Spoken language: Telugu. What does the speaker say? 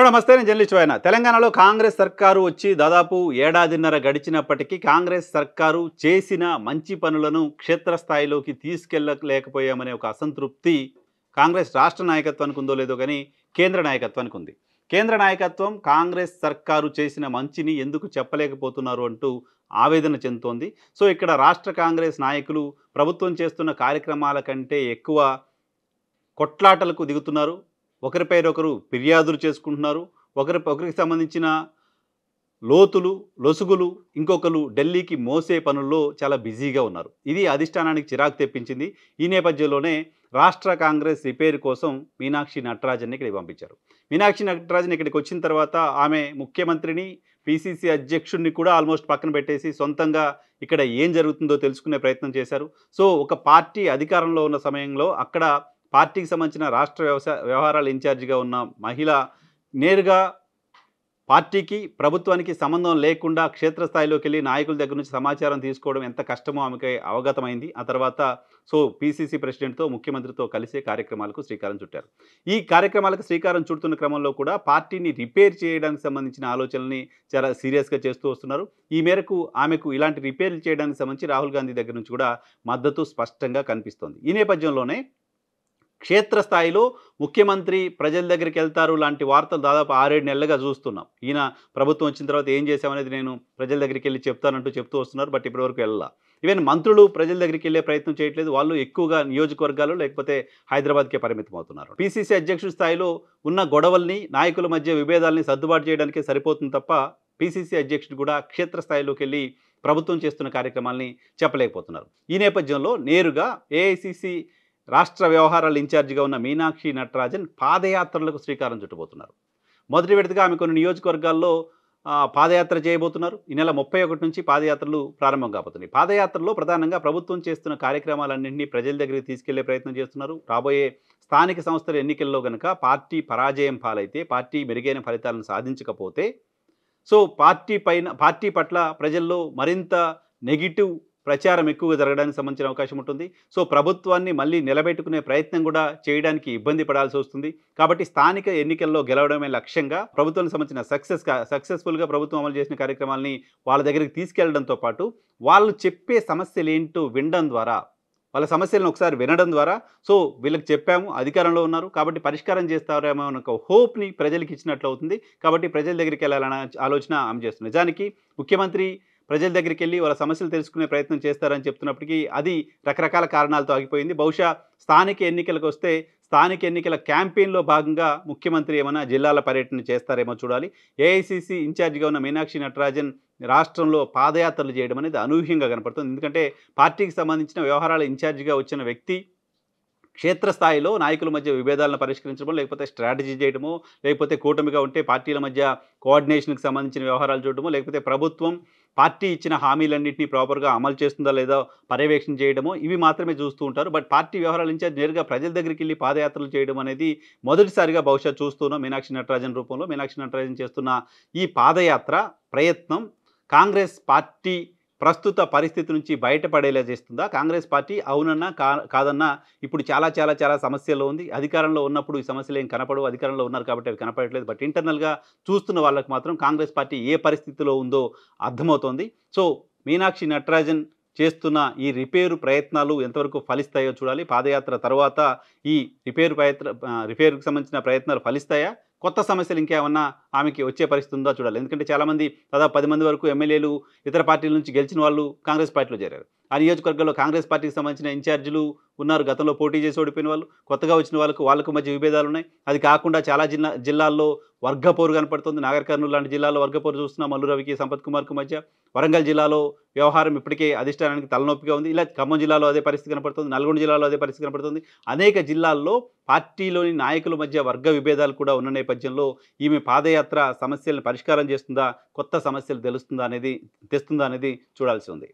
హలో నమస్తే, నేను జర్నలిస్ట్ ఆయన. తెలంగాణలో కాంగ్రెస్ సర్కారు వచ్చి దాదాపు ఏడాదిన్నర గడిచినప్పటికీ కాంగ్రెస్ సర్కారు చేసిన మంచి పనులను క్షేత్రస్థాయిలోకి తీసుకెళ్ళలేకపోయామనే ఒక అసంతృప్తి కాంగ్రెస్ రాష్ట్ర నాయకత్వానికి ఉందో లేదో కానీ కేంద్ర నాయకత్వానికి ఉంది. కేంద్ర నాయకత్వం కాంగ్రెస్ సర్కారు చేసిన మంచిని ఎందుకు చెప్పలేకపోతున్నారు అంటూ ఆవేదన చెందుతోంది. సో ఇక్కడ రాష్ట్ర కాంగ్రెస్ నాయకులు ప్రభుత్వం చేస్తున్న కార్యక్రమాల కంటే ఎక్కువ కొట్లాటలకు దిగుతున్నారు. ఒకరిపైనొకరు ఫిర్యాదులు చేసుకుంటున్నారు. ఒకరికి సంబంధించిన లోతులు లొసుగులు ఇంకొకరు ఢిల్లీకి మోసే పనుల్లో చాలా బిజీగా ఉన్నారు. ఇది అధిష్టానానికి చిరాకు తెప్పించింది. ఈ నేపథ్యంలోనే రాష్ట్ర కాంగ్రెస్ రిపేర్ కోసం మీనాక్షి నటరాజన్ని ఇక్కడికి పంపించారు. మీనాక్షి నటరాజన్ ఇక్కడికి వచ్చిన తర్వాత ఆమె ముఖ్యమంత్రిని, పిసిసి అధ్యక్షుడిని కూడా ఆల్మోస్ట్ పక్కన పెట్టేసి సొంతంగా ఇక్కడ ఏం జరుగుతుందో తెలుసుకునే ప్రయత్నం చేశారు. సో ఒక పార్టీ అధికారంలో ఉన్న సమయంలో అక్కడ పార్టీకి సంబంధించిన రాష్ట్ర వ్యవహారాల ఇన్ఛార్జిగా ఉన్న మహిళ నేరుగా పార్టీకి ప్రభుత్వానికి సంబంధం లేకుండా క్షేత్రస్థాయిలోకి వెళ్ళి నాయకుల దగ్గర నుంచి సమాచారం తీసుకోవడం ఎంత కష్టమో ఆమెకి అవగతమైంది. ఆ తర్వాత పిసిసి ప్రెసిడెంట్తో ముఖ్యమంత్రితో కలిసే కార్యక్రమాలకు శ్రీకారం చుట్టారు. ఈ కార్యక్రమాలకు శ్రీకారం చుడుతున్న క్రమంలో కూడా పార్టీని రిపేర్ చేయడానికి సంబంధించిన ఆలోచనల్ని చాలా సీరియస్గా చేస్తూ వస్తున్నారు. ఈ మేరకు ఆమెకు ఇలాంటి రిపేర్లు చేయడానికి సంబంధించి రాహుల్ గాంధీ దగ్గర నుంచి కూడా మద్దతు స్పష్టంగా కనిపిస్తోంది. ఈ నేపథ్యంలోనే క్షేత్రస్థాయిలో ముఖ్యమంత్రి ప్రజల దగ్గరికి వెళ్తారు లాంటి వార్తలు దాదాపు 6-7 నెలలుగా చూస్తున్నాం. ఈయన ప్రభుత్వం వచ్చిన తర్వాత ఏం చేశామనేది నేను ప్రజల దగ్గరికి వెళ్ళి చెప్తానంటూ చెప్తూ వస్తున్నారు. బట్ ఇప్పటివరకు వెళ్ళాల. ఈవెన్ మంత్రులు ప్రజల దగ్గరికి వెళ్ళే ప్రయత్నం చేయట్లేదు. వాళ్ళు ఎక్కువగా నియోజకవర్గాలు లేకపోతే హైదరాబాద్కే పరిమితం అవుతున్నారు. పిసిసి అధ్యక్షుడి స్థాయిలో ఉన్న గొడవల్ని, నాయకుల మధ్య విభేదాలని సర్దుబాటు చేయడానికే సరిపోతుంది తప్ప పిసిసి అధ్యక్షుడు కూడా క్షేత్రస్థాయిలోకి వెళ్ళి ప్రభుత్వం చేస్తున్న కార్యక్రమాలని చెప్పలేకపోతున్నారు. ఈ నేపథ్యంలో నేరుగా ఏఐసిసి రాష్ట్ర వ్యవహారాల ఇన్ఛార్జిగా ఉన్న మీనాక్షి నటరాజన్ పాదయాత్రలకు శ్రీకారం చుట్టబోతున్నారు. మొదటి విడతగా ఆమె కొన్ని నియోజకవర్గాల్లో పాదయాత్ర చేయబోతున్నారు. ఈ నెల 31 నుంచి పాదయాత్రలు ప్రారంభం కాబోతున్నాయి. పాదయాత్రలో ప్రధానంగా ప్రభుత్వం చేస్తున్న కార్యక్రమాలన్నింటినీ ప్రజల దగ్గరికి తీసుకెళ్లే ప్రయత్నం చేస్తున్నారు. రాబోయే స్థానిక సంస్థల ఎన్నికల్లో కనుక పార్టీ పరాజయం పాలైతే, పార్టీ మెరుగైన ఫలితాలను సాధించకపోతే పార్టీ పట్ల ప్రజల్లో మరింత నెగిటివ్ ప్రచారం ఎక్కువగా జరగడానికి సంబంధించిన అవకాశం ఉంటుంది. ప్రభుత్వాన్ని మళ్ళీ నిలబెట్టుకునే ప్రయత్నం కూడా చేయడానికి ఇబ్బంది పడాల్సి వస్తుంది. కాబట్టి స్థానిక ఎన్నికల్లో గెలవడమే లక్ష్యంగా ప్రభుత్వానికి సంబంధించిన సక్సెస్ఫుల్గా ప్రభుత్వం అమలు చేసిన కార్యక్రమాలని వాళ్ళ దగ్గరికి తీసుకెళ్లడంతో పాటు వాళ్ళు చెప్పే సమస్యలు ఏంటో వినడం ద్వారా, వాళ్ళ సమస్యలను ఒకసారి వినడం ద్వారా వీళ్ళకి చెప్పాము, అధికారంలో ఉన్నారు కాబట్టి పరిష్కారం చేస్తారేమో అన్న ఒక హోప్ని ప్రజలకు ఇచ్చినట్లు అవుతుంది. కాబట్టి ప్రజల దగ్గరికి వెళ్ళాలన్న ఆలోచన ఆమె చేస్తుంది. నిజానికి ముఖ్యమంత్రి ప్రజల దగ్గరికి వెళ్ళి వాళ్ళ సమస్యలు తెలుసుకునే ప్రయత్నం చేస్తారని చెప్తున్నప్పటికీ అది రకరకాల కారణాలతో ఆగిపోయింది. బహుశా స్థానిక ఎన్నికలకు వస్తే స్థానిక ఎన్నికల క్యాంపెయిన్లో భాగంగా ముఖ్యమంత్రి ఏమైనా జిల్లాల పర్యటన చేస్తారేమో చూడాలి. ఏఐసిసి ఇన్ఛార్జిగా ఉన్న మీనాక్షి నటరాజన్ రాష్ట్రంలో పాదయాత్రలు చేయడం అనేది అనూహ్యంగా కనపడుతుంది. ఎందుకంటే పార్టీకి సంబంధించిన వ్యవహారాల ఇన్ఛార్జిగా వచ్చిన వ్యక్తి క్షేత్రస్థాయిలో నాయకుల మధ్య విభేదాలను పరిష్కరించడమో, లేకపోతే స్ట్రాటజీ చేయడమో, లేకపోతే కూటమిగా ఉంటే పార్టీల మధ్య కోఆర్డినేషన్కి సంబంధించిన వ్యవహారాలు చూడడమో, లేకపోతే ప్రభుత్వం పార్టీ ఇచ్చిన హామీలన్నింటినీ ప్రాపర్గా అమలు చేస్తుందా లేదా పర్యవేక్షణ చేయడమో ఇవి మాత్రమే చూస్తూ ఉంటారు. బట్ పార్టీ వ్యవహారాల ఇన్ఛార్జ్ నేరుగా ప్రజల దగ్గరికి వెళ్ళి పాదయాత్రలు చేయడం అనేది మొదటిసారిగా బహుశా చూస్తున్నాం మీనాక్షి నటరాజన్ రూపంలో. మీనాక్షి నటరాజన్ చేస్తున్న ఈ పాదయాత్ర ప్రయత్నం కాంగ్రెస్ పార్టీ ప్రస్తుత పరిస్థితి నుంచి బయటపడేలా చేస్తుందా? కాంగ్రెస్ పార్టీ అవునన్నా కాదన్నా ఇప్పుడు చాలా సమస్యల్లో ఉంది. అధికారంలో ఉన్నప్పుడు ఈ సమస్యలు ఏం కనపడవు, అధికారంలో ఉన్నారు కాబట్టి అవి కనపడట్లేదు. బట్ ఇంటర్నల్గా చూస్తున్న వాళ్ళకి మాత్రం కాంగ్రెస్ పార్టీ ఏ పరిస్థితిలో ఉందో అర్థమవుతోంది. మీనాక్షి నటరాజన్ చేస్తున్న ఈ రిపేరు ప్రయత్నాలు ఎంతవరకు ఫలిస్తాయో చూడాలి. పాదయాత్ర తర్వాత ఈ రిపేరుకు సంబంధించిన ప్రయత్నాలు ఫలిస్తాయా, కొత్త సమస్యలు ఇంకేమన్నా ఆమెకి వచ్చే పరిస్థితి ఉందో చూడాలి. ఎందుకంటే చాలామంది దాదాపు 10 మంది వరకు ఎమ్మెల్యేలు ఇతర పార్టీల నుంచి గెలిచిన వాళ్ళు కాంగ్రెస్ పార్టీలో చేరారు. ఆ నియోజకవర్గంలో కాంగ్రెస్ పార్టీకి సంబంధించిన ఇన్ఛార్జీలు ఉన్నారు, గతంలో పోటీ చేసి ఓడిపోయిన వాళ్ళు. కొత్తగా వచ్చిన వాళ్ళకు మధ్య విభేదాలు ఉన్నాయి. అది కాకుండా చాలా జిల్లాల్లో వర్గపోరు కనపడుతుంది. నాగర్ కర్నూలు లాంటి జిల్లాలో వర్గపోరు చూస్తున్నాం, మల్లు రవికి సంపత్ కుమార్కు మధ్య. వరంగల్ జిల్లాలో వ్యవహారం ఇప్పటికే అధిష్టానానికి తలనొప్పిగా ఉంది. ఇలా ఖమ్మం జిల్లాలో అదే పరిస్థితి కనపడుతుంది, నల్గొండ జిల్లాలో అదే పరిస్థితి కనపడుతుంది. అనేక జిల్లాల్లో పార్టీలోని నాయకుల మధ్య వర్గ విభేదాలు కూడా ఉన్న నేపథ్యంలో ఈమె పాదయాత్ర సమస్యలను పరిష్కారం చేస్తుందా, కొత్త సమస్యలు తెస్తుందా అనేది చూడాల్సి ఉంది.